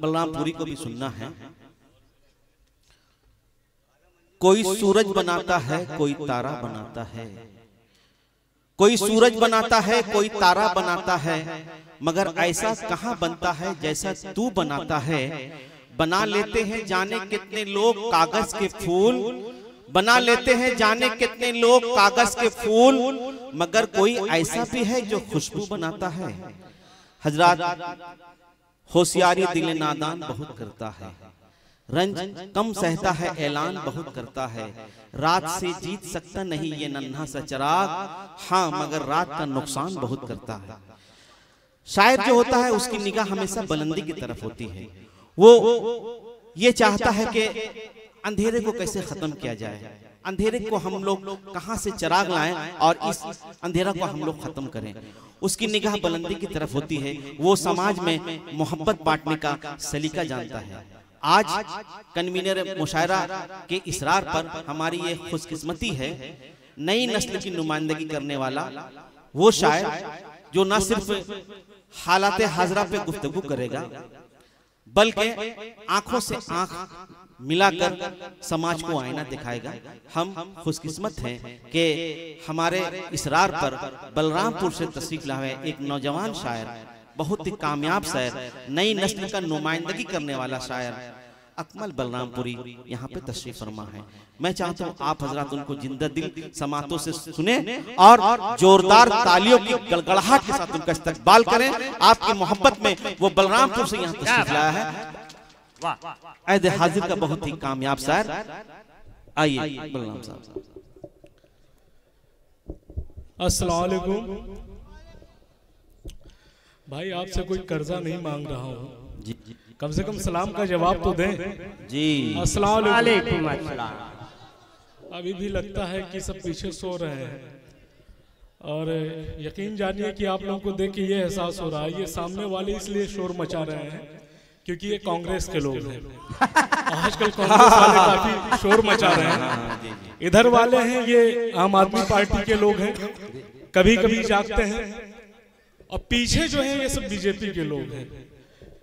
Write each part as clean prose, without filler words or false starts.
बलरामपुरी को भी सुनना है। कोई सूरज बनाता है, कोई तारा बनाता है, कोई सूरज बनाता है, कोई तारा बनाता है, मगर ऐसा कहां बनता है जैसा तू बनाता है। बना लेते हैं जाने कितने लोग कागज के फूल, बना लेते हैं जाने कितने लोग कागज के फूल, मगर कोई ऐसा भी है जो खुशबू बनाता है। हजरात, होशियारी दिल नादान बहुत करता है, रंज कम सहता है, ऐलान बहुत करता है। रात से जीत सकता नहीं ये नन्हा सा चिराग, हाँ मगर रात का नुकसान बहुत करता है। शायर जो होता है उसकी निगाह हमेशा बुलंदी की तरफ होती है। वो ये चाहता है कि अंधेरे को कैसे खत्म किया जाए, अंधेरे को हम लोग कहां से चिराग लाएं और इस अंधेरा को हम लोग खत्म करें। उसकी निगाह बुलंदी की तरफ होती है। वो समाज में मोहब्बत बांटने का सलीका जानता है। आज कन्वीनर मुशायरा के इसरार पर हमारी ये खुशकिस्मती है, नई नस्ल की नुमाइंदगी करने वाला वो शायर जो न सिर्फ हालात हाजरा पे गुफ्तगू करेगा बल्कि आंखों से आंख मिलाकर समाज को आईना दिखाएगा। हम खुशकिस्मत हैं कि हमारे इसरार पर बलरामपुर से तशरीफ लाए एक नौजवान शायर, बहुत ही कामयाब शायर, नई नस्ल का नुमाइंदगी करने वाला शायर अकमल बलरामपुरी यहाँ पे तशरीफ फरमा है। मैं चाहता हूँ आप हजरात उनको जिंदा दिल समातों से सुने और जोरदार तालियों की गड़गड़ाहट के साथ उनका इस्तकबाल करें। आपकी मोहब्बत में वो बलरामपुर से यहाँ तशरीफ लाया है, ऐद हाजिर का बहुत ही कामयाब शायर। आइए बलराम साहब। अस्सलाम वालेकुम भाई, आपसे कोई कर्जा नहीं मांग रहा हूँ, कम से कम सलाम का जवाब तो दें जी। अस्सलाम वालेकुम। अभी भी लगता है कि सब पीछे सो रहे हैं और यकीन जानिए कि आप लोगों को देख के ये एहसास हो रहा है ये सामने वाले इसलिए शोर मचा रहे हैं क्योंकि ये कांग्रेस के लोग हैं। आजकल कांग्रेस वाले काफी शोर मचा रहे हैं। इधर वाले हैं ये आम आदमी पार्टी के लोग हैं, कभी कभी जागते हैं, और पीछे जो है ये सब बीजेपी के लोग हैं।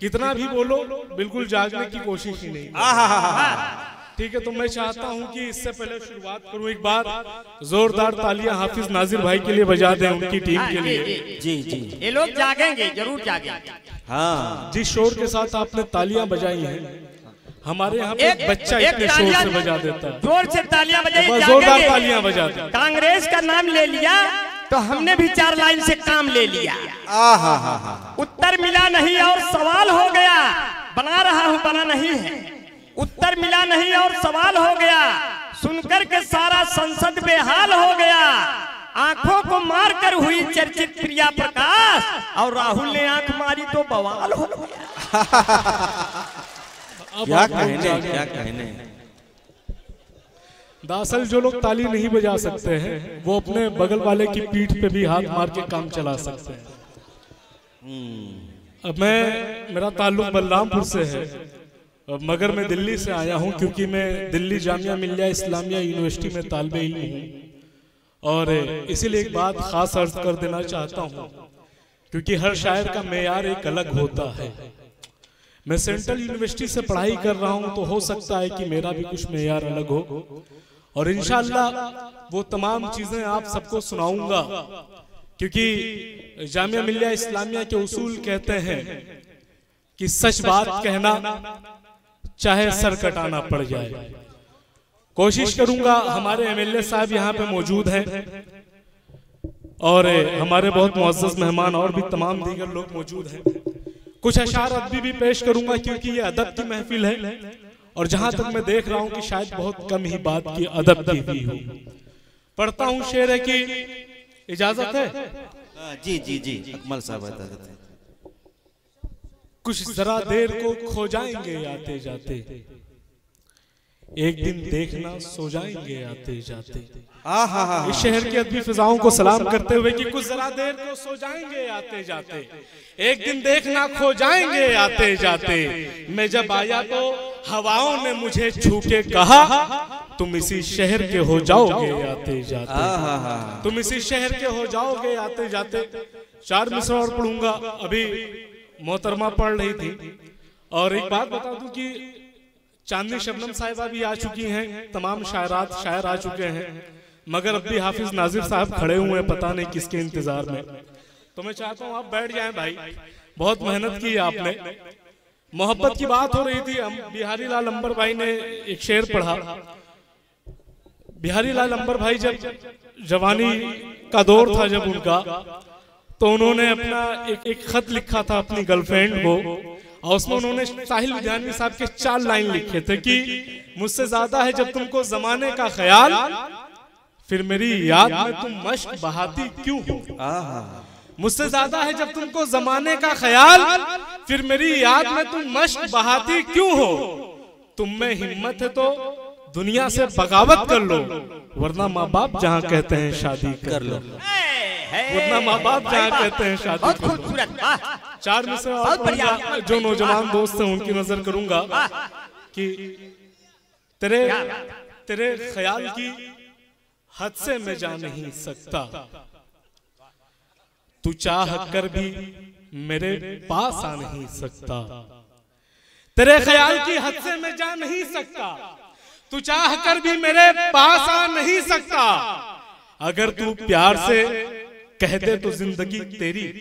कितना भी बोलो बिल्कुल जागने की कोशिश ही नहीं। ठीक है, तो मैं चाहता हूं कि इससे पहले शुरुआत करूं, एक बार जोरदार तालियां हाफिज नाजिर भाई के लिए बजा दें, उनकी टीम के लिए। जी जी, ये लोग जागेंगे, जरूर जागेंगे। हाँ, जिस शोर के साथ आपने तालियां बजाई हैं, हमारे यहाँ पे बच्चा इतने शोर से बजा देता है। जोर से तालियां बजाइए, जोरदार तालियां बजाते। कांग्रेस का नाम ले लिया तो हमने भी 4 लाइन से काम ले लिया। उत्तर मिला नहीं और सवाल हो गया, बना रहा हूं बना नहीं है। उत्तर मिला नहीं और सवाल हो गया, सुनकर के सारा संसद बेहाल हो गया। आंखों को मारकर हुई चर्चित प्रिया प्रकाश, और राहुल ने आंख मारी तो बवाल हो गया। क्या कहने, क्या कहने। दरअसल जो लोग ताली नहीं बजा सकते हैं वो अपने बगल वाले की पीठ पे भी हाथ मार के काम चला सकते हैं। अब मेरा ताल्लुक बलरामपुर से है, मगर मैं दिल्ली से आया हूं क्योंकि मैं दिल्ली जामिया मिल्लिया इस्लामिया यूनिवर्सिटी में तालिबे इल्म हूं। और इसीलिए एक बात खास अर्ज कर देना चाहता हूं, क्योंकि हर शायर का मेयार एक अलग होता है। मैं सेंट्रल यूनिवर्सिटी से पढ़ाई कर रहा हूं तो हो सकता है कि मेरा भी कुछ मेयार अलग हो, और इंशाअल्लाह वो तमाम चीजें आप सबको सुनाऊंगा, क्योंकि जामिया मिल्लिया इस्लामिया के उसूल कहते हैं कि सच बात कहना चाहे सर कटाना पड़ जाए। कोशिश करूंगा, हमारे एमएलए साहब यहाँ पे मौजूद हैं और हमारे बहुत मुअज़्ज़ज़ मेहमान और भी तमाम दीगर लोग मौजूद हैं। कुछ अशार अदबी भी पेश करूंगा क्योंकि ये अदब की महफिल है, और जहां तक मैं देख रहा हूं कि शायद बहुत कम ही बात की अदब की भी हो। पढ़ता हूं शेर है कि इजाजत है? जी जी जी, अकमल साहब इजाजत है। कुछ जरा देर को खो जाएंगे आते जाते, एक दिन देखना सो जाएंगे आते जाते। इस शहर की अदबी फिजाओं को सलाम करते हुए कि कुछ जरा देर को सो जाएंगे आते जाते, एक दिन देखना खो जाएंगे आते जाते। मैं जब आया तो हवाओं ने मुझे छू के कहा, तुम इसी शहर के हो जाओगे आते जाते, तुम इसी शहर के हो जाओगे आते जाते। 4 मिसरा और पढ़ूंगा। अभी मोहतरमा पढ़ रही थी और एक बात बता दूं कि चांदनी शबनम साहिबा भी आ चुकी हैं, तमाम शायर आ चुके हैं, मगर अब भी हाफिज नाजिर साहब खड़े हुए हैं, पता नहीं किसके इंतजार में। तो मैं चाहता हूं आप बैठ जाएं भाई, बहुत मेहनत की आपने। मोहब्बत की बात हो रही थी, हम बिहारी लाल अंबर भाई ने एक शेर पढ़ा। बिहारी लाल अंबर भाई जब जवानी का दौर था जब उनका, तो उन्होंने अपना एक खत लिखा था अपनी गर्लफ्रेंड को, और उसमें उन्होंने साहिल लुधियानवी साहब के 4 लाइन लिखे थे कि मुझसे ज्यादा है जब तुमको जमाने का ख्याल, फिर मेरी याद में तुम मश्क बहाती क्यों हो। मुझसे ज्यादा है जब तुमको जमाने का ख्याल, फिर मेरी याद में तुम मश्क बहाती क्यों हो। तुम में हिम्मत है तो दुनिया से बगावत कर लो, वरना माँ बाप जहाँ कहते हैं शादी कर लो, वरना माँ बाप जहाँ कहते हैं शादी कर लो। 4 मिसरे और जो नौजवान दोस्त हैं उनकी नजर करूंगा कि तेरे ख्याल की हद से मैं जा नहीं सकता, तू चाह कर भी मेरे पास आ नहीं सकता। तेरे ख्याल की हद से मैं जा नहीं सकता, तू चाह कर भी मेरे पास आ नहीं सकता। अगर तू प्यार से कह दे तो जिंदगी तेरी,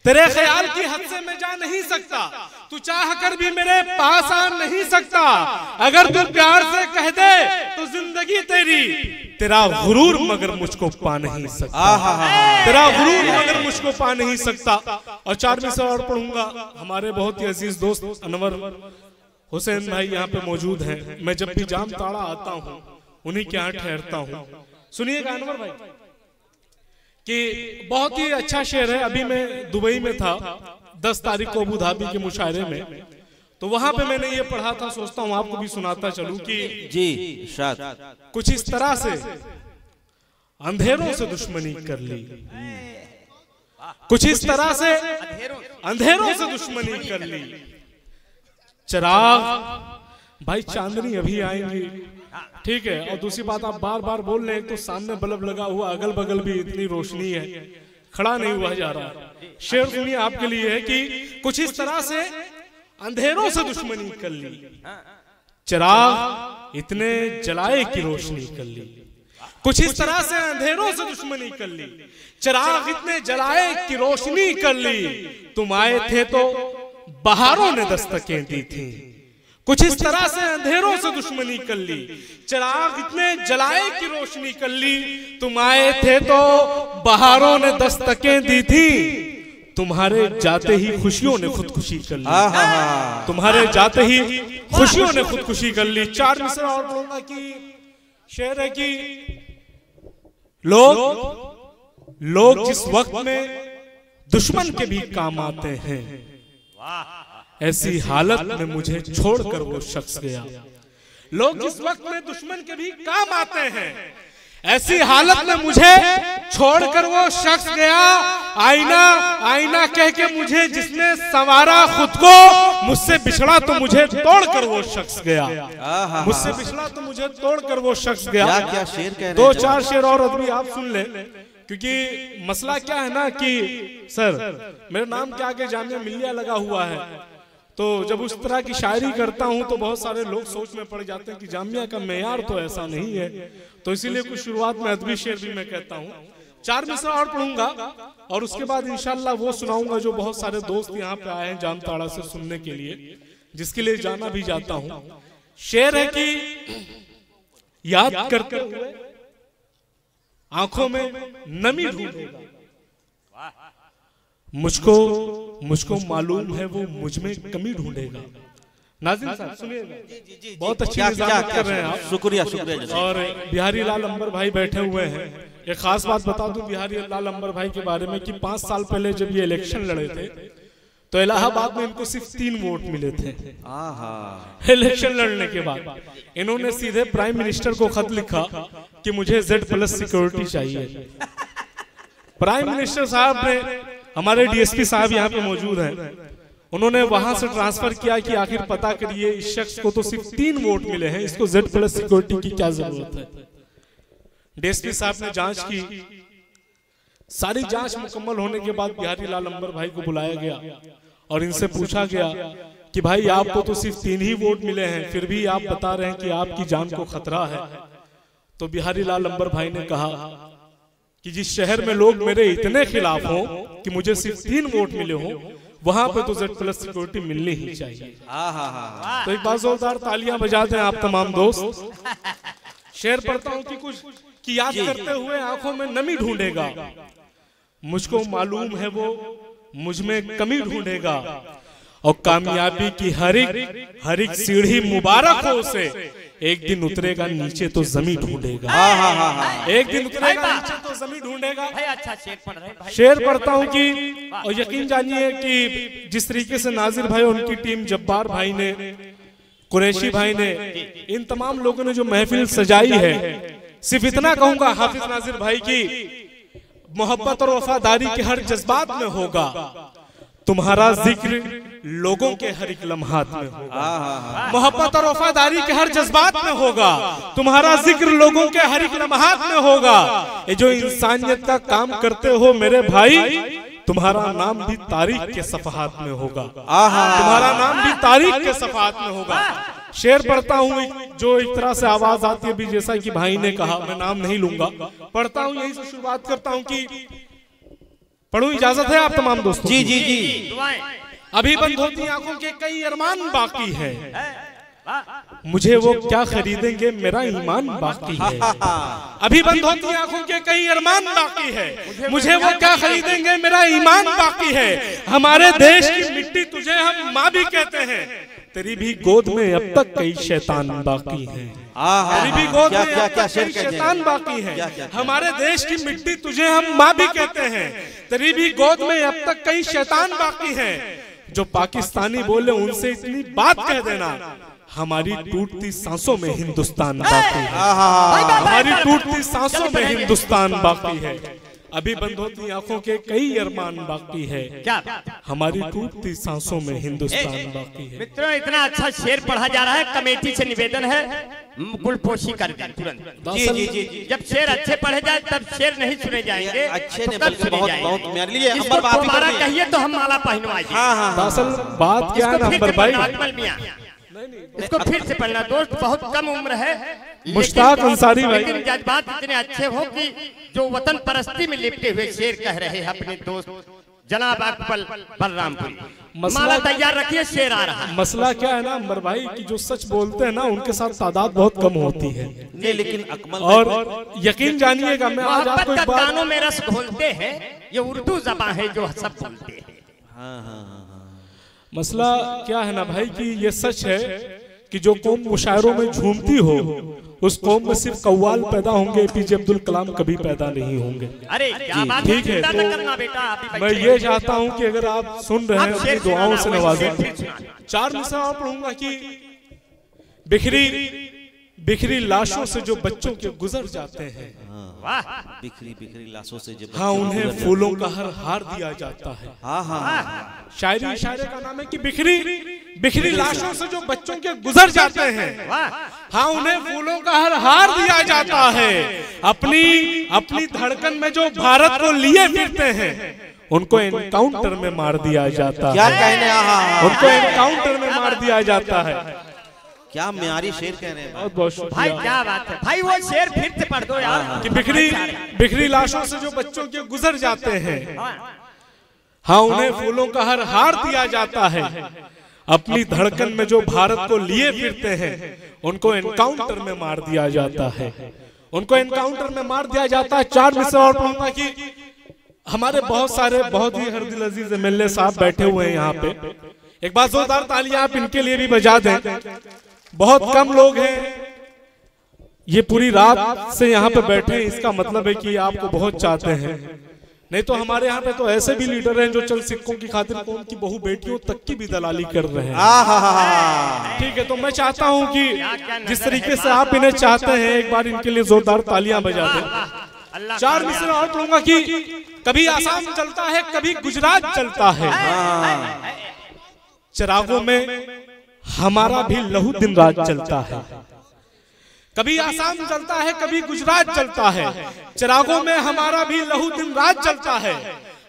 तेरे ख्याल की हद से मैं जा नहीं सकता, तू चाह कर भी मेरे पास आ नहीं सकता। अगर तू प्यार से कह दे तो जिंदगी तेरी, तेरा गुरूर मगर मुझको पा नहीं सकता, तेरा गुरूर मगर मुझको पा नहीं सकता। और 4 मिसरे और पढ़ूंगा। हमारे बहुत ही अजीज दोस्त अनवर हुसैन भाई यहाँ पे मौजूद हैं। मैं जब भी जामताड़ा आता हूँ उन्हीं के यहाँ ठहरता हूँ। सुनिएगा अनवर भाई कि बहुत ही अच्छा शेर है। अभी मैं दुबई में था 10 तारीख को अबू धाबी के मुशायरे में, तो वहां पे मैंने ये पढ़ा था, सोचता हूँ आपको भी सुनाता चलूं कि जी शायद कुछ इस तरह से अंधेरों से दुश्मनी कर ली, कुछ इस तरह से अंधेरों से दुश्मनी कर ली। चिराग भाई चांदनी अभी आएंगी, ठीक है। और दूसरी बात आप बार बार बोल रहे हैं, तो सामने बल्ब लगा हुआ, अगल बगल भी इतनी रोशनी है, खड़ा नहीं हुआ जा रहा। शेर सुनिए आपके लिए है कि कुछ इस तरह से अंधेरों से दुश्मनी कर ली, चिराग इतने जलाए की रोशनी कर ली। कुछ इस तरह से अंधेरों से दुश्मनी कर ली, चिराग इतने जलाए की रोशनी कर ली। तुम आए थे तो बहारों ने दस्तकें दी थी। कुछ इस तरह से अंधेरों से दुश्मनी कर ली, चिराग इतने जलाए की रोशनी कर ली। तुम आए थे तो बहारों ने दस्तकें दी थी, तुम्हारे जाते ही खुशियों ने खुदकुशी कर ली, तुम्हारे जाते ही खुशियों ने खुदकुशी कर ली। 4 मिसरे और बोलना कि शेर है कि लोग जिस वक्त में दुश्मन के भी काम आते हैं, ऐसी हालत में मुझे छोड़कर वो शख्स गया। लोग जिस वक्त में दुश्मन के भी काम आते हैं, ऐसी हालत में मुझे छोड़कर वो शख्स गया। आईना आईना कह के मुझे जिसने संवारा खुद को, मुझसे बिछड़ा तो मुझे तोड़कर वो शख्स गया, मुझसे बिछड़ा तो मुझे तोड़कर वो शख्स गया। क्या शेर कह रहे हैं? 2-4 शेर और अदबी आप सुन ले, क्योंकि मसला क्या है ना कि सर मेरे नाम के आगे जामिया मिल्लिया लगा हुआ है, तो जब उस तरह की शायरी करता हूं तो बहुत सारे लोग सोच में पड़ जाते हैं कि जामिया का मेयार तो ऐसा नहीं है। तो इसीलिए कुछ शुरुआत में अदबी शेर भी मैं कहता हूं। 4 मिसरा और पढ़ूंगा और उसके बाद इंशाल्लाह वो सुनाऊंगा जो बहुत सारे दोस्त यहाँ पे आए हैं जामताड़ा से सुनने के लिए, जिसके लिए जाना भी जाता हूं। शेर है कि याद करते हुए आंखों में नमी ढूंढेगा, मुझको मालूम है वो मुझ में कमी ढूंढेगा। नाज़रीन साहब सुनिए, बहुत अच्छी निज़ामत कर रहे हैं आप, शुक्रिया शुक्रिया। और बिहारी लाल अंबर भाई बैठे हुए हैं। एक खास बात बता दूं बिहारी लाल अंबर भाई के बारे में कि 5 साल पहले जब ये इलेक्शन लड़े थे तो इलाहाबाद में इनको सिर्फ 3 वोट मिले थे। इलेक्शन लड़ने के बाद इन्होंने सीधे प्राइम मिनिस्टर को खत लिखा कि मुझे Z+ सिक्योरिटी चाहिए। प्राइम मिनिस्टर साहब ने, हमारे DSP साहब यहाँ पे मौजूद हैं, उन्होंने वहां से ट्रांसफर किया कि आखिर पता करिए इस शख्स को तो सिर्फ 3 वोट मिले हैं, इसको Z+ सिक्योरिटी की क्या जरूरत है। DSP साहब ने जांच की, सारी जांच मुकम्मल होने के बाद बिहारी लाल अंबर भाई को बुलाया गया और इनसे पूछा गया कि भाई आपको तो सिर्फ 3 ही वोट मिले हैं, फिर भी आप बता रहे हैं कि आपकी जान को खतरा है। तो बिहारी लाल अंबर भाई ने कहा कि जिस शहर में लोग मेरे इतने खिलाफ हों कि मुझे सिर्फ 3 वोट मिले हों, वहां पे तो Z+ सिक्योरिटी मिलनी ही चाहिए। तो एक बार जोरदार तालियां बजाते हैं आप तमाम दोस्त। शेर पढ़ता हूं कि कुछ कि याद करते हुए आंखों में नमी ढूंढेगा, मुझको मालूम है वो मुझ में कमी ढूंढेगा, और कामयाबी की हर एक सीढ़ी मुबारक हो उसे, एक दिन उतरेगा नीचे तो जमीन ढूंढेगा। एक दिन उतरेगा नीचे तो जमीन ढूंढेगा। अच्छा शेर पढ़ रहे भाई। शेर पढ़ता हूँ कि और यकीन जानिए कि जिस तरीके से नाजिर भाई और उनकी टीम, जब्बार भाई ने, कुरैशी भाई ने, इन तमाम लोगों ने जो महफिल सजाई है, सिर्फ इतना कहूंगा हाफिज नाजिर भाई की मोहब्बत और वफादारी के हर जज्बात में होगा, तुम्हारा जिक्र लोगों के हर एक लम्हात में होगा। मोहब्बत और वफादारी के हर जज्बात में होगा, तुम्हारा जिक्र लोगों के हर एक लम्हात में होगा। ये जो इंसानियत का काम करते हो मेरे भाई, तुम्हारा नाम भी तारीख के सफहात में होगा। तुम्हारा नाम भी तारीख के सफहात में होगा। शेर पढ़ता हूँ जो एक तरह से आवाज आती है भी, जैसा कि भाई ने कहा, मैं नाम नहीं लूंगा, पढ़ता हूँ, यही से शुरुआत करता हूँ कि पढ़ूं, इजाजत है आप तमाम दोस्तों? जी जी जी। अभी बंद होती आंखों के कई अरमान बाकी है, मुझे वो क्या खरीदेंगे मेरा ईमान बाकी है। अभी बंद होती आंखों के कई अरमान बाकी है, मुझे वो क्या खरीदेंगे मेरा ईमान बाकी है। हमारे देश की मिट्टी तुझे हम माँ भी कहते हैं, तेरी भी गोद में अब तक कई शैतान बाकी हैं। तेरी भी गोद में अब तक कई शैतान बाकी हैं। हमारे देश की मिट्टी तुझे हम माँ भी कहते हैं, तेरी भी गोद में अब तक कई शैतान बाकी हैं। जो पाकिस्तानी बोले उनसे इतनी बात कह देना, हमारी टूटती सांसों में हिंदुस्तान बाकी है। हमारी टूटती सांसों में हिंदुस्तान बाकी है। अभी बंद होती आंखों के कई अरमान बाकी है, हमारी टूटती सांसों में हिंदुस्तान बाकी है। मित्रों, इतना अच्छा शेर पढ़ा जा रहा है, कमेटी से निवेदन है गुलपोशी कर दें तुरंत। जी जी जी। जब शेर अच्छे पढ़े जाए तब शेर नहीं सुने जाएंगे, अच्छे तो ने कब सुने बहुत मेरे लिए इसको तुम्हारा कहिए तो हम माला पहनवाएंगे। दरअसल बात क्या है नंबर भाई, इसको फिर से पढ़ना दोस्त, बहुत कम उम्र है, मुश्ताक अंसारी भाई, लेकिन जज्बात इतने अच्छे हो कि जो वतन परस्ती में लिपटे हुए शेर कह रहे हैं अपने दोस्त जनाब अकबल बलरामपुरी। माला तैयार रखिए, शेर आ रहा है। मसला क्या है ना अंबर भाई कि जो सच बोलते हैं ना उनके साथ तादाद बहुत कम होती है। नहीं, लेकिन अकमल और यकीन जानिएगा, मैं आज आपको एक बात, गानों में रस घोलते हैं, ये उर्दू ज़बान है जो सब बोलते हैं। मसला क्या है ना भाई कि ये सच है कि जो कौम मुशायरों में झूमती हो, उस कौम में सिर्फ कव्वाल पैदा होंगे, APJ अब्दुल कलाम कभी पैदा नहीं होंगे। अरे क्या बात ठीक है, तो मैं ये चाहता हूँ कि अगर आप सुन रहे हैं अपनी दुआओं से नवाजें। 4 मिसरा पढ़ूंगा कि बिखरी लाशों से जो बच्चों के गुजर जाते हैं, बिखरी लाशों से जब, हाँ, उन्हें फूलों का हर हार दिया जाता है। शायरी इशारे का नाम है कि बिखरी लाशों से जो बच्चों के गुजर जाते हैं, हाँ, उन्हें फूलों का हर हार दिया जाता है। अपनी धड़कन में जो भारत को लिए फिरते हैं, उनको एनकाउंटर में मार दिया जाता है। क्या कहने, उनको एनकाउंटर में मार दिया जाता है। क्या म्यारी शेर कह रहे हैं बहुत बहुत भाई, क्या बात है भाई, वो शेर फिर से पढ़ दो यार। कि बिखरी लाशों से जो बच्चों के गुजर जाते हैं, हाँ, उन्हें फूलों का हर हार दिया जाता है। अपनी धड़कन में जो भारत को लिए फिरते हैं, उनको एनकाउंटर में मार दिया जाता है। उनको एनकाउंटर में मार दिया जाता है। 4 मिसरा और पढ़ूंगा कि हमारे बहुत सारे बहुत ही हरदिल अजीज MLA साहब बैठे हुए हैं यहाँ पे। एक बार जोरदार तालियां आप इनके लिए भी बजा दें। बहुत कम लोग हैं, ये पूरी रात से यहाँ पे बैठे हैं, इसका मतलब है कि आपको बहुत चाहते हैं। नहीं तो हमारे यहाँ पे तो ऐसे भी लीडर हैं जो चल सिक्कों की खातिर कौम की बहु बेटियों तक की भी दलाली कर रहे हैं। ठीक है, तो मैं चाहता हूँ कि जिस तरीके से आप इन्हें चाहते हैं, एक बार इनके लिए जोरदार तालियां बजा दें। 4 मिसरा और पढ़ूंगा कि कभी आसाम चलता है, कभी गुजरात चलता है, चिरागों में हमारा भी लहू दिन रात चलता है। कभी आसाम चलता है, कभी गुजरात चलता है, चिरागों में हमारा भी लहू दिन रात चलता है।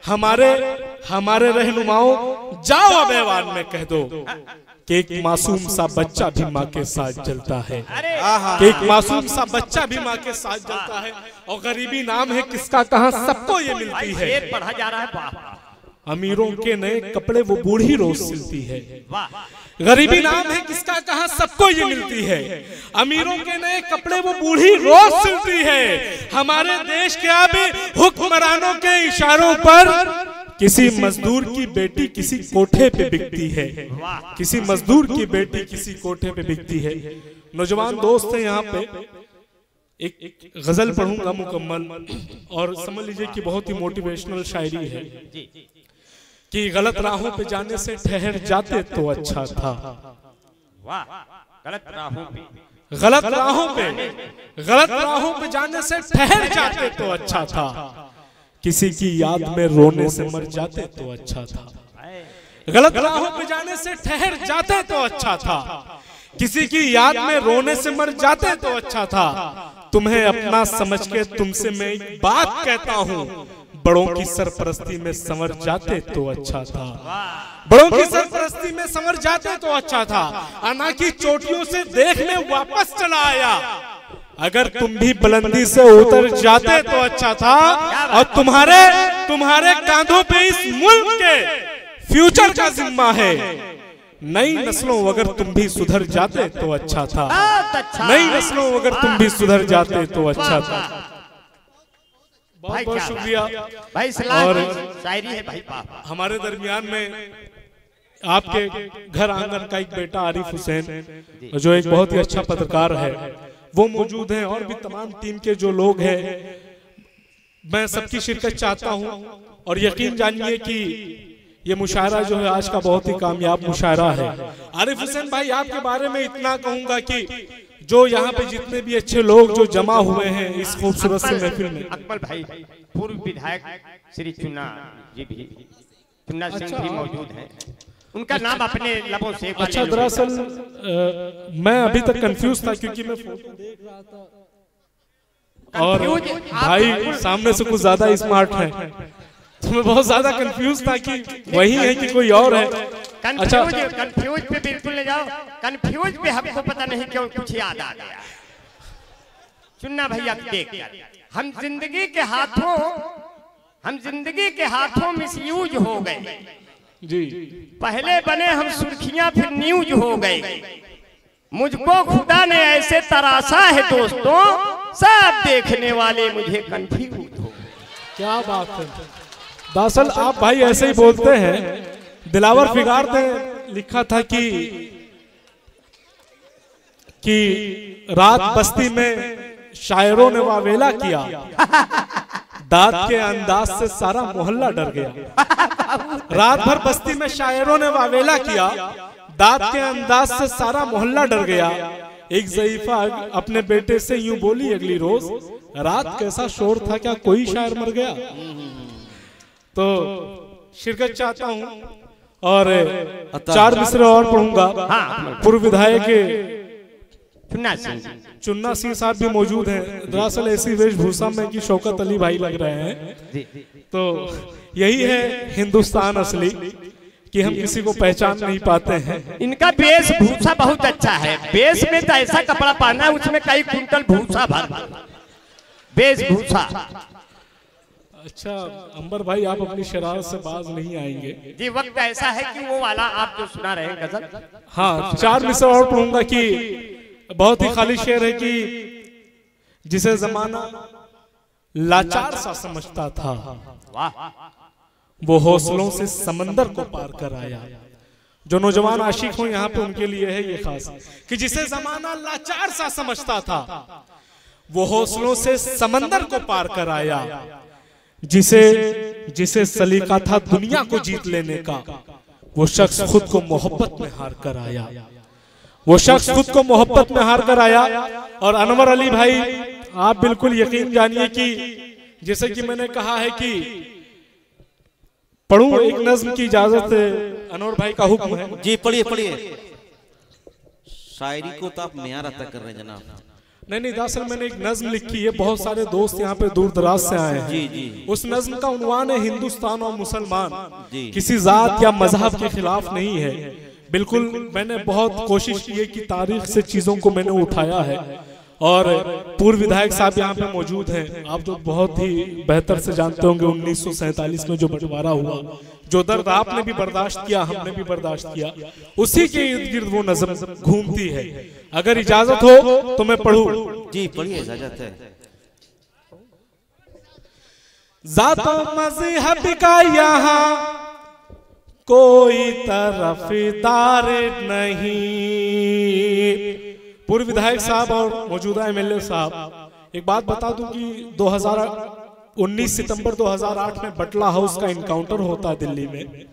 हमारे रहनुमाओं जाओ अब ऐवान में कह दो कि एक मासूम सा बच्चा भी माँ के साथ जलता है, कि एक मासूम सा बच्चा भी माँ के साथ जलता है। और गरीबी नाम है किसका कहां सबको ये मिलती है। पढ़ा जा रहा है। अमीरों के नए कपड़े वो बूढ़ी रोज सिलती है। गरीबी नाम है किसका कहां सबको ये मिलती है। अमीरों के नए कपड़े वो बूढ़ी रोज सिलती है। हमारे देश के अब हुक्मरानों के इशारों पर किसी मजदूर की बेटी किसी कोठे पे बिकती है, किसी मजदूर की बेटी किसी कोठे पे बिकती है। नौजवान दोस्त हैं यहाँ पे, एक गजल पढ़ूंगा मुकम्मल, और समझ लीजिए कि बहुत ही मोटिवेशनल शायरी है कि गलत राहों पे जाने से ठहर जाते तो अच्छा था। गलत राहों पे, गलत राहों पे जाने से ठहर जाते तो अच्छा था। किसी की याद में रोने से मर जाते तो अच्छा था। गलत राहों पे जाने से ठहर जाते तो अच्छा था। किसी की याद में रोने से मर जाते तो अच्छा था। तुम्हें अपना समझ के तुमसे मैं एक बात कहता हूँ, बड़ों की सरपरस्ती में संवर जाते तो अच्छा था। बड़ों की सरपरस्ती में संवर जाते तो अच्छा था। अना की चोटियों से देखने वापस चला आया। अगर तुम भी बुलंदी से उतर जाते तो अच्छा था। और तुम्हारे कांधों पे इस मुल्क के फ्यूचर का जिम्मा है। नई नस्लों अगर तुम भी सुधर जाते तो अच्छा था। नई नस्लों अगर तुम भी सुधर जाते तो अच्छा था। बहुत बहुत शुक्रिया भाई। और शायरी है भाई। हमारे दरमियान में आपके घर आंगन का एक बेटा आरिफ हुसैन, जो एक बहुत ही अच्छा पत्रकार है, वो मौजूद हैं। और भी तमाम टीम के जो लोग हैं, मैं सबकी शिरकत चाहता हूं। और यकीन जानिए कि ये मुशायरा जो है आज का बहुत ही कामयाब मुशायरा है। आरिफ हुसैन भाई, आपके बारे में इतना कहूंगा कि जो यहाँ पे जितने भी अच्छे लोग जो जमा हुए हैं इस खूबसूरत से महफिल में, अकबल भाई पूर्व विधायक श्री चुन्ना जी भी, चुन्ना सिंह भी मौजूद हैं। उनका नाम अपने लबों से। अच्छा, दरअसल मैं अभी तक कंफ्यूज था क्योंकि मैं फोटो देख रहा था और भाई सामने से कुछ ज्यादा स्मार्ट है, तो मैं बहुत ज्यादा कंफ्यूज था कि वही है कि कोई और है। कंफ्यूज पे बिल्कुल नहीं जाओ। कंफ्यूज पे हमको पता नहीं क्यों कुछ याद आ गया। चुन्ना भैया देख कर हम जिंदगी के हाथों मिसयूज हो गए जी। पहले बने हम सुर्खियां फिर न्यूज हो गए। मुझको खुदा ने ऐसे तराशा है दोस्तों, सब देखने वाले मुझे कंफ्यूज हो। क्या बात है। दरअसल आप भाई ऐसे ही बोलते हैं। दिलावर फिगार ने लिखा था कि रात बस्ती में शायरों ने वावेला किया, दाद के अंदाज से सारा मोहल्ला डर गया। रात भर बस्ती में शायरों ने वावेला किया, दाद के अंदाज से सारा मोहल्ला डर गया। एक ज़ईफा अपने बेटे से यूं बोली अगली रोज, रात कैसा शोर था, क्या कोई शायर मर गया। तो शिरकत चाहता हूं और 4 मिसरे और पढ़ूंगा। पूर्व विधायक चुन्ना सिंह साहब भी मौजूद हैं। दरअसल ऐसी वेशभूषा में कि शौकत अली भाई लग रहे हैं। तो यही है हिंदुस्तान असली कि हम किसी को पहचान नहीं पाते हैं। इनका वेशभूषा बहुत अच्छा है। वेश में तो ऐसा कपड़ा पहना है उसमें कई कुंटल भूसा भर वेशभूषा। अच्छा अंबर भाई, आप अपनी शरारत से बाज नहीं आएंगे जी। वक्त ऐसा है कि वो वाला आप जो सुना रहे हैं गजल। हाँ, 4 मिसरे और पढ़ूंगा कि बहुत ही खाली शेर है कि जिसे जमाना लाचार सा समझता था, वो हौसलों से समंदर को पार कर आया। जो नौजवान आशिक हो यहाँ पे उनके लिए है ये खास, कि जिसे जमाना लाचार सा समझता था, वो हौसलों से समंदर को पार कर आया। जिसे सलीका था दुनिया को जीत लेने का, वो शख्स खुद को मोहब्बत में हार कर आया। वो शख्स खुद को मोहब्बत में हार कर आया। और अनवर अली भाई, आप बिल्कुल यकीन जानिए कि जैसे कि मैंने कहा है कि पढ़ूं एक नज्म की इजाजत अनवर भाई का हुक्म है। जी पढ़िए पढ़िए। शायरी को तो आप म्यार अता कर रहे हैं जनाब। नहीं दरअसल मैंने एक नज्म लिखी है, बहुत सारे दोस्त यहाँ पे दूर दराज से आए हैं। जी जी। उस नज्म का उन्वान है हिंदुस्तान और मुसलमान, किसी जात या मजहब के खिलाफ नहीं है। बिल्कुल मैंने बहुत कोशिश की है कि तारीख से चीजों को मैंने उठाया है। और पूर्व विधायक साहब यहाँ पे मौजूद हैं, आप तो बहुत ही बेहतर से जानते होंगे 1947 में जो बंटवारा हुआ, जो दर्द आपने भी बर्दाश्त किया, हमने भी बर्दाश्त किया, उसी के इर्द गिर्द वो नज़म घूमती है। अगर इजाजत हो तो मैं पढ़ूं। जी पढ़िए, इजाजत है। ज़ातो मज़हब का यहाँ कोई तरफदार नहीं। पूर्व विधायक साहब और मौजूदा एमएलए साहब, एक बात बता दूं कि 19 सितंबर 2008 में बटला हाउस का इनकाउंटर होता है दिल्ली में,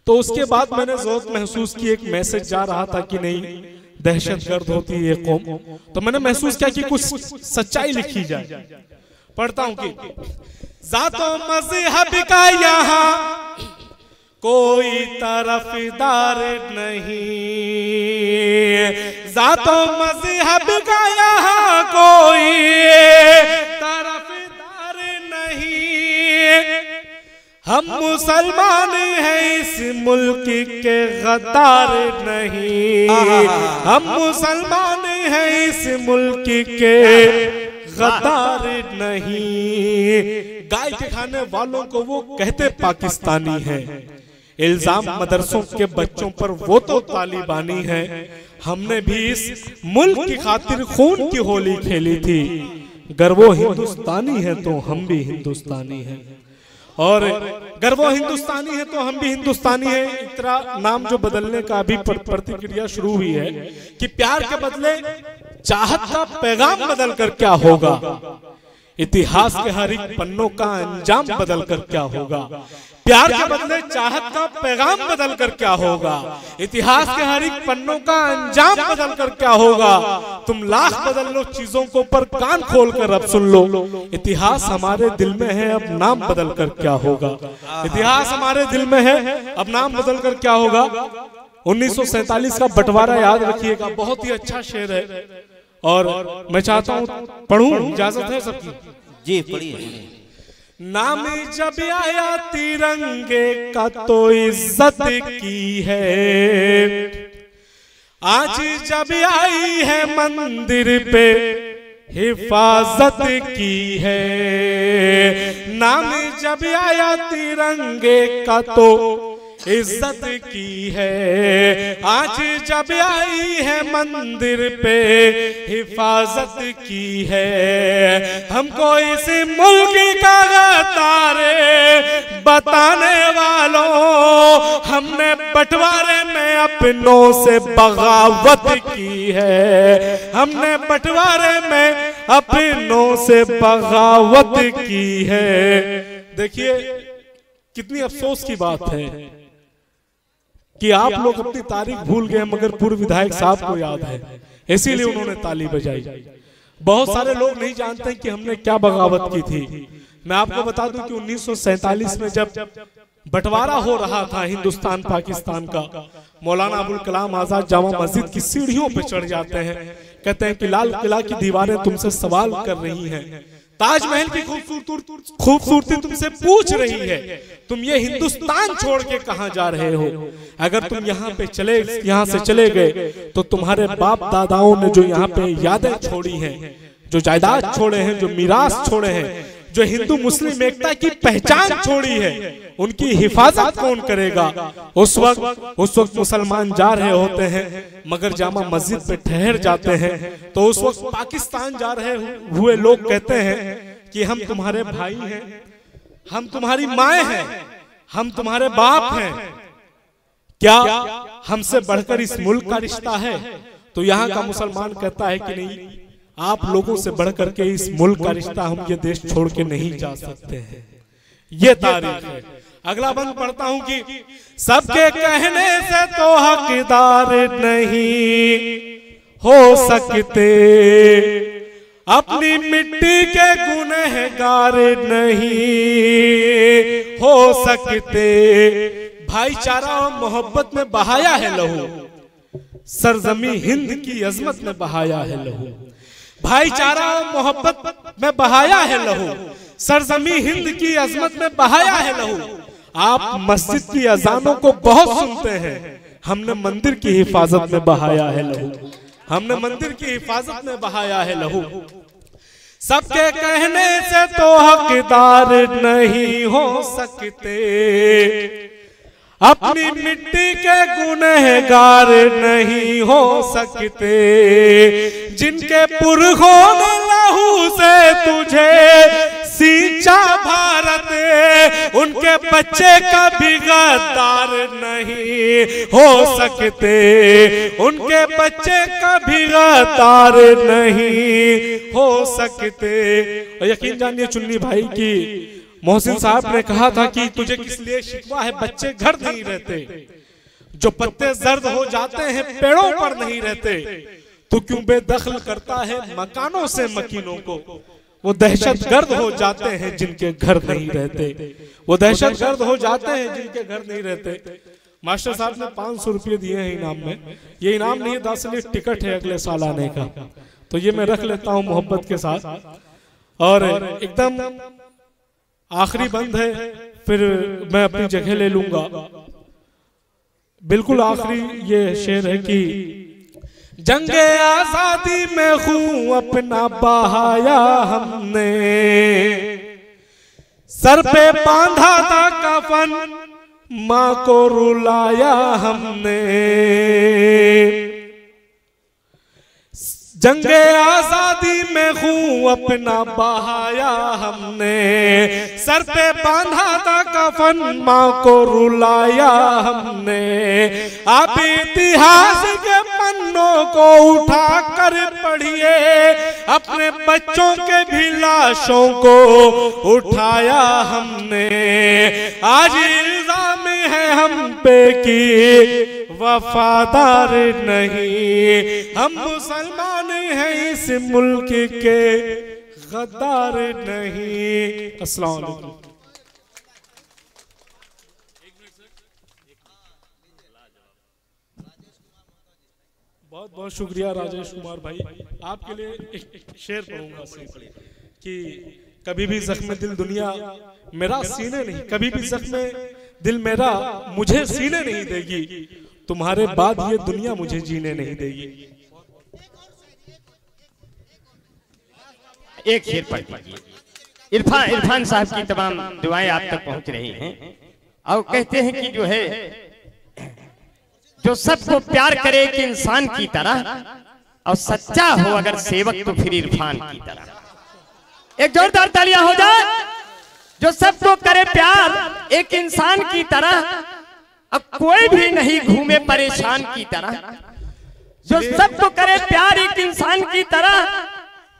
तो उसके बाद मैंने जरूरत महसूस की, एक मैसेज जा रहा था कि नहीं दहशतगर्द होती है ये कौम, तो मैंने महसूस किया कि कुछ सच्चाई लिखी जाए। पढ़ता हूं कि ज़ातो मज़हब का यहाँ कोई तरफदार नहीं, ज़ातो मज़हब का यहाँ कोई तरफदार नहीं। हम मुसलमान हैं इस मुल्क के गद्दार नहीं, हम मुसलमान हैं इस मुल्क के गद्दार नहीं। गाय के खाने वालों को वो कहते पाकिस्तानी हैं, इल्जाम मदरसों के बच्चों पर वो तो तालिबानी है। हमने भी इस मुल्क की खातिर खून की होली खेली थी, गर वो हिंदुस्तानी है तो हम भी हिंदुस्तानी हैं, और गर वो हिंदुस्तानी है तो हम भी हिंदुस्तानी हैं। इतना नाम जो बदलने का अभी प्रतिक्रिया शुरू हुई है कि प्यार के बदले चाहत का पैगाम बदल कर क्या होगा, इतिहास के हर एक पन्नों का अंजाम बदल कर क्या होगा। प्यार के बदले चाहत का पैगाम बदल कर क्या होगा, इतिहास के हर एक पन्नों का अंजाम बदल कर क्या होगा। तुम लाख बदल लो चीजों को पर कान खोल कर अब सुन लो, इतिहास हमारे दिल में है अब नाम बदल कर क्या होगा। इतिहास हमारे दिल में है अब नाम बदल कर क्या होगा। 1947 का बंटवारा याद रखिएगा, बहुत ही अच्छा शेर है और मैं चाहता हूँ पढ़ूं, इजाजत है सबकी? जी पढ़िए। नाम जब आया तिरंगे का तो इज्जत की है, आज जब आई है मंदिर पे हिफाजत की है। नाम जब आया तिरंगे का तो इज्जत की है, आज जब आई है मंदिर पे हिफाजत की है। हमको इस मुल्क का तारे बताने वालों, हमने बंटवारे में अपनों से बगावत की है, हमने बंटवारे में अपनों से बगावत की है। देखिए कितनी अफसोस की बात है कि आप लोग अपनी तारीख भूल गए, मगर पूर्व विधायक साहब को याद है, इसीलिए उन्होंने ताली बजाई। बहुत सारे लोग नहीं जानते कि हमने क्या बगावत की थी। मैं आपको बता दूं कि 1947 में जब बंटवारा हो रहा था हिंदुस्तान पाकिस्तान का, मौलाना अबुल कलाम आजाद जामा मस्जिद की सीढ़ियों पे चढ़ जाते हैं, कहते हैं कि लाल किला की दीवारें तुमसे सवाल कर रही हैं, ताजमहल की खूबसूरती तुमसे पूछ रही है, तुम ये हिंदुस्तान छोड़ के कहां जा रहे हो। अगर तुम यहाँ से चले गए तो तुम्हारे बाप दादाओं ने जो यहाँ पे यादें छोड़ी हैं, जो जायदाद छोड़े हैं, जो मीरास छोड़े हैं, जो हिंदू मुस्लिम एकता की पहचान छोड़ी है, उनकी हिफाजत कौन करेगा। उस वक्त मुसलमान जा रहे होते हैं मगर जामा मस्जिद पे ठहर जाते हैं, तो उस वक्त पाकिस्तान जा रहे हुए लोग कहते हैं कि हम तुम्हारे भाई हैं, हम तुम्हारी माएँ हैं, हम तुम्हारे बाप हैं, क्या हमसे बढ़कर इस मुल्क का रिश्ता है। तो यहाँ का मुसलमान कहता है कि नहीं, आप लोगों से बढ़कर के इस मुल्क का रिश्ता, हम ये देश छोड़ के नहीं जा सकते हैं। ये तारीख है। अगला बंद पढ़ता हूं कि सबके कहने से तो हकदार नहीं हो सकते, अपनी मिट्टी के गुनहगार नहीं हो सकते। भाईचारा और मोहब्बत में बहाया है लहू, सरजमी हिंद की अजमत में बहाया है लहू। भाईचारा और मोहब्बत में बहाया है लहू, सरजमी हिंद की अजमत में बहाया है लहू। आप मस्जिद की अजानों को बहुत सुनते हैं, हमने मंदिर की हिफाजत में बहाया है लहू, हमने मंदिर की हिफाजत में बहाया है लहू। सबके कहने से तो हकदार नहीं हो सकते, अपनी मिट्टी के गुनहगार नहीं हो सकते। जिनके पुरखों ने लहू से तुझे सींचा भारत, उनके बच्चे कभी गद्दार नहीं हो सकते, उनके बच्चे कभी गद्दार नहीं हो सकते। और यकीन जानिए चुन्नी भाई की मोहसिन साहब ने कहा था कि तुझे किस लिए शिकवा है, बच्चे घर नहीं रहते, जो पत्ते जर्द हो जाते हैं पेड़ों पर नहीं रहते, तो क्यों बेदखल करता है मकानों से मकीनों को। वो दहशतगर्द हो जाते हैं जिनके घर नहीं रहते, वो दहशतगर्द हो जाते हैं जिनके घर नहीं रहते। मास्टर साहब ने 500 रुपये दिए हैं इनाम में, ये इनाम नहीं 10 टिकट है अगले साल आने का, तो ये मैं रख लेता हूँ मोहब्बत के साथ। और एकदम आखिरी बंद है, फिर मैं अपनी जगह ले लूंगा। बिल्कुल आखिरी ये शेर है कि जंगे आजादी में खून अपना बहाया हमने, सर पे बांधा था कफन माँ को रुलाया हमने। जंगे आजादी में खून अपना बहाया हमने, सर पे बांधा था कफन माँ को रुलाया हमने। आप इतिहास के पन्नों को उठा कर पढ़िए, अपने बच्चों के भी लाशों को उठाया हमने। आज इल्जाम है हम पे कि वफादार नहीं, हम मुसलमान हैं इस मुल्क के गद्दार नहीं। अस्सलाम वालेकुम। बहुत बहुत शुक्रिया राजेश कुमार भाई। आपके लिए एक शेर पढ़ूंगा कि कभी भी जख्म दिल दुनिया मेरा सीने नहीं, कभी भी जख्म दिल मेरा मुझे सीने नहीं देगी, तुम्हारे बाद ये दुनिया मुझे जीने नहीं देगी। एक शेर पढ़ दीजिए। इरफान साहब की तमाम दुआएं आप तक पहुंच रही हैं और कहते हैं कि जो है जो सबको प्यार करे एक इंसान की तरह और सच्चा हो अगर सेवक तो फिर इरफान की तरह। एक जोरदार तालियां हो जाए। जो सबको करे प्यार एक इंसान की तरह, अब कोई भी नहीं घूमे परेशान की तरह। जो सबको करे प्यार एक इंसान की तरह,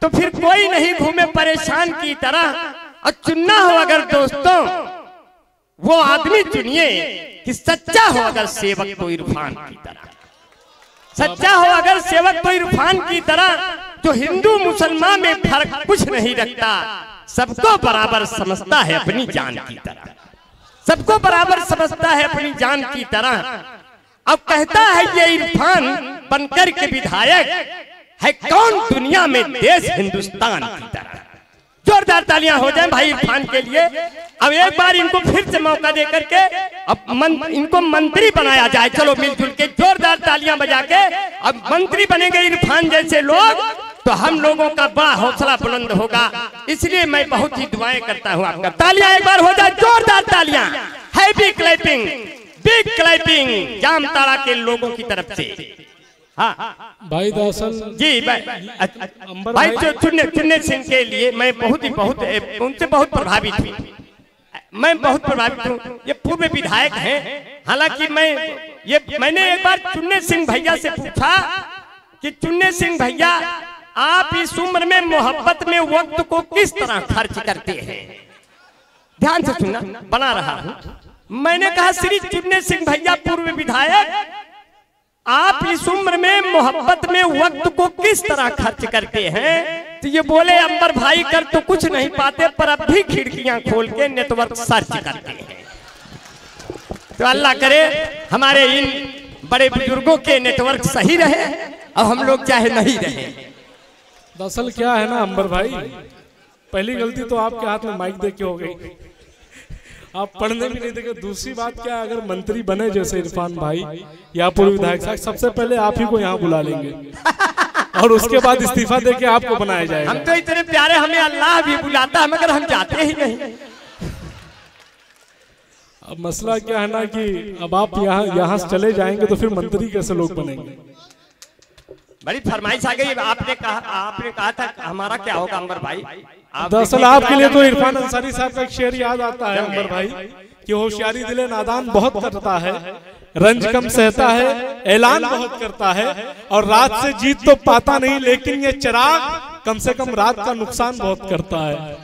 तो फिर कोई नहीं घूमे परेशान की तरह। और चुनना हो अगर दोस्तों वो आदमी चुनिए कि सच्चा हो अगर सेवक तो इरफान की तरह, सच्चा हो अगर सेवक तो इरफान की तरह। जो हिंदू मुसलमान में फर्क कुछ नहीं रखता, सबको बराबर समझता है अपनी जान की तरह, सबको बराबर समझता है अपनी जान की तरह। अब कहता है ये इरफान बनकर के विधायक है कौन दुनिया में देश हिंदुस्तान की तरह। जोरदार तालियां हो जाएं भाई इरफान के लिए। अब एक बार इनको फिर से मौका दे करके अब इनको मंत्री बनाया जाए। चलो मिलजुल के जोरदार तालियां बजा के अब मंत्री बनेंगे इरफान जैसे लोग, तो हम लोगों का बड़ा हौसला बुलंद होगा। इसलिए मैं बहुत ही दुआएं करता हूँ आपका। तालियां एक बार हो जाए, जोरदार तालियां। Happy clapping, big clapping Jamtara के लोगों की तरफ से। हाँ भाई दरअसल जी भाई चुन्ने सिंह के लिए मैं उनसे बहुत प्रभावित हूँ। मैं बहुत प्रभावित हूँ। ये पूर्व विधायक हैं। हालांकि मैंने एक बार चुन्ने सिंह भैया से पूछा कि चुन्ने सिंह भैया आप इस उम्र में मोहब्बत में वक्त को किस तरह खर्च करते हैं। ध्यान से सुनना, बना रहा हूँ। मैंने कहा श्री चुन्ने सिंह भैया पूर्व विधायक, आप इस उम्र में मोहब्बत में वक्त को किस तरह खर्च करते हैं। तो ये बोले अंबर भाई कर तो कुछ नहीं पाते, पर अब भी खिड़कियां खोल के नेटवर्क सर्च करते हैं। तो अल्लाह करे हमारे इन बड़े बुजुर्गों के नेटवर्क सही रहे और हम लोग चाहे नहीं रहे। दरअसल क्या है ना अंबर भाई, पहली गलती तो आपके हाथ में माइक दे के हो गई, आप पढ़ने भी नहीं देंगे। दूसरी बात क्या, अगर मंत्री बने जैसे इरफान भाई या पूर्व विधायक साहब, सबसे पहले आप ही को यहाँ बुला लेंगे और उसके बाद इस्तीफा देके आपको बनाया जाएगा। हम तो इतने प्यारे, हमें अल्लाह भी बुलाता है मगर हम जाते ही नहीं। अब मसला क्या है ना कि अब आप यहाँ से चले जाएंगे तो फिर मंत्री कैसे लोग बनेंगे। बड़ी फरमाइश आ गई। आपने कहा था हमारा क्या होगा अंबर भाई। दरअसल आपके लिए तो इरफान अंसारी साहब का एक शेर याद आता है अंबर भाई, कि होशियारी दिले नादान बहुत करता है, रंज कम सहता है, ऐलान बहुत करता है, और रात से जीत तो पाता नहीं, लेकिन ये चिराग कम से कम रात का नुकसान बहुत करता है।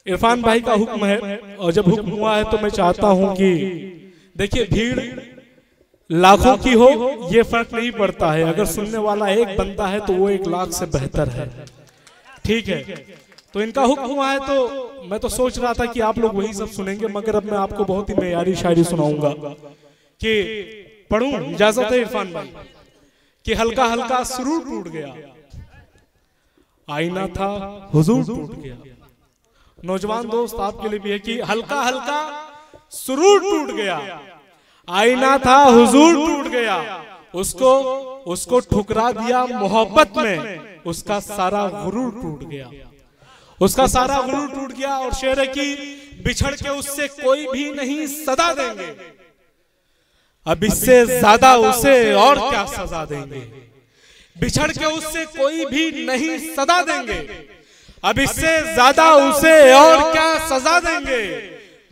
इरफान भाई का हुक्म है, और जब हुक्म हुआ है तो मैं चाहता हूं कि देखिए, भीड़ लाखों की हो ये फर्क नहीं पड़ता है, अगर सुनने वाला एक बनता है तो वो 1 लाख से बेहतर है। ठीक है, तो इनका हुक्म हुआ है, तो मैं तो सोच रहा था कि आप लोग वही सब सुनेंगे, मगर अब मैं आपको बहुत ही मेयारी शायरी सुनाऊंगा। कि पढ़ूं, इजाजत है इरफान भाई? कि हल्का हल्का सुरूर टूट गया, आईना था हुजूर टूट गया। नौजवान दोस्त आपके लिए भी है कि हल्का हल्का सुरूर टूट गया, आईना था हुजूर टूट गया, उसको ठुकरा दिया मोहब्बत में, उसका सारा गुरूर टूट गया, उसका सारा गुरूर टूट गया। और शेर है कि बिछड़ के उससे कोई भी नहीं सदा देंगे, अब इससे ज्यादा उसे और क्या सजा देंगे। बिछड़ के उससे कोई भी नहीं सदा देंगे, अब इससे ज्यादा उसे और क्या सजा देंगे।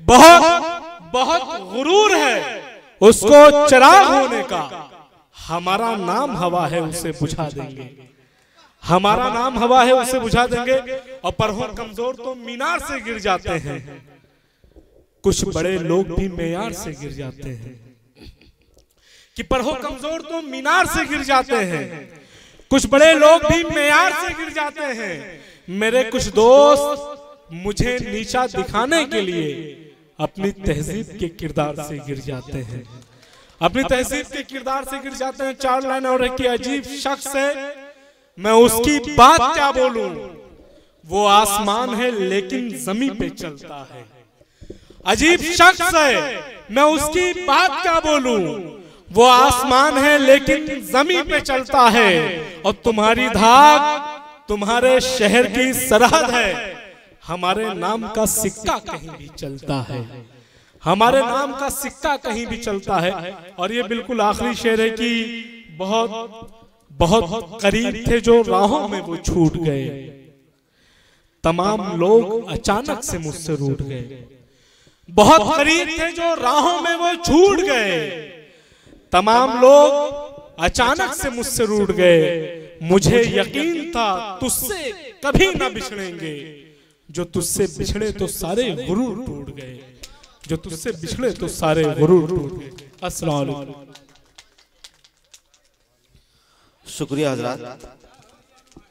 बहुत बहुत गुरूर है उसको चिराग होने का, हमारा नाम हवा है उसे बुझा देंगे, हमारा नाम हवा है उसे बुझा देंगे। और पर हो कमजोर तो मीनार से गिर जाते हैं, कुछ बड़े लोग भी मेयार से गिर जाते हैं। कि पर हो कमजोर तो मीनार से गिर जाते हैं, कुछ बड़े लोग भी मेयार से गिर जाते हैं। मेरे कुछ दोस्त मुझे नीचा दिखाने के लिए अपनी तहजीब के किरदार से गिर जाते हैं, अपनी तहजीब के किरदार से गिर जाते हैं। 4 लाइन और है कि अजीब शख्स है मैं उसकी बात क्या बोलूं, वो आसमान है लेकिन जमीन पे चलता है। अजीब शख्स है मैं उसकी बात क्या बोलूं, वो आसमान है लेकिन जमीन पे चलता है। और तुम्हारी धाक तुम्हारे शहर की सरहद है, हमारे नाम का सिक्का कहीं भी चलता है, हमारे नाम का सिक्का कहीं भी चलता है। और ये बिल्कुल आखिरी शेर है कि बहुत बहुत करीब थे जो राहों में वो छूट गए, तमाम लोग अचानक से मुझसे रूठ गए। बहुत करीब थे जो राहों में वो छूट गए, तमाम लोग अचानक से मुझसे रूठ गए। मुझे यकीन था तुझसे कभी ना बिछड़ेंगे, जो तुझसे बिछड़े तो सारे गुरूर टूट गए, जो तुझसे बिछड़े तो सारे गुरूर टूट गए। अस्सलाम वालेकुम। शुक्रिया हजरात,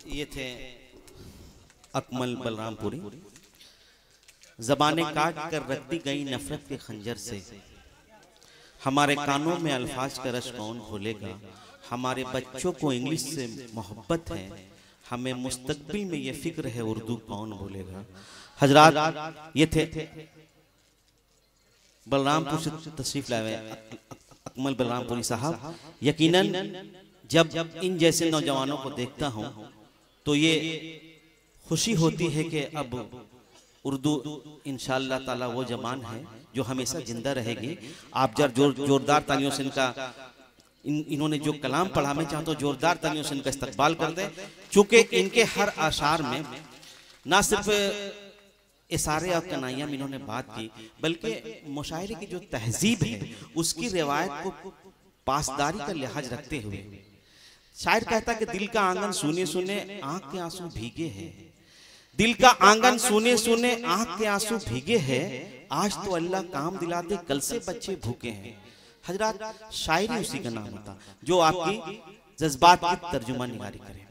ये थे अकमल बलरामपुरी। ज़बानें काट कर रख दी गई नफरत के खंजर से, हमारे कानों में अल्फाज का रश कौन खोलेगा। हमारे बच्चों को इंग्लिश से मोहब्बत है, हमें मुस्तकबिल में ये फिक्र है उर्दू कौन बोलेगा। हजरात, ये थे बलरामपुर से तशरीफ लाए अकमल बलरामपुरी साहब। यकीनन जब इन जैसे नौजवानों को देखता हूं तो ये खुशी होती है कि अब उर्दू इंशाअल्लाह ताला वो जबान है जो हमेशा जिंदा रहेगी। आप जब जोरदार तालियों से इन्होंने जो कलाम पढ़ा, मैं चाहता हूँ जोरदार तालियों से इनका इस्तकबाल कर दें, क्योंकि इनके हर आशार में ना सिर्फ इशारे और कनाइयाँ में इन्होंने बात की, बल्कि मुशायरे की जो तहजीब है उसकी रिवायत को पासदारी का लिहाज रखते हुए शायर कहता कि दिल का आंगन सुने सुने आंख के आंसू भीगे हैं, दिल का आंगन सुने सुने आंख के आंसू भीगे हैं, आज तो अल्लाह काम दिला दे कल से बच्चे भूखे हैं। हजरात, शायरी उसी का नाम होता जो आपकी जज्बात की तर्जुमा निगारी करे।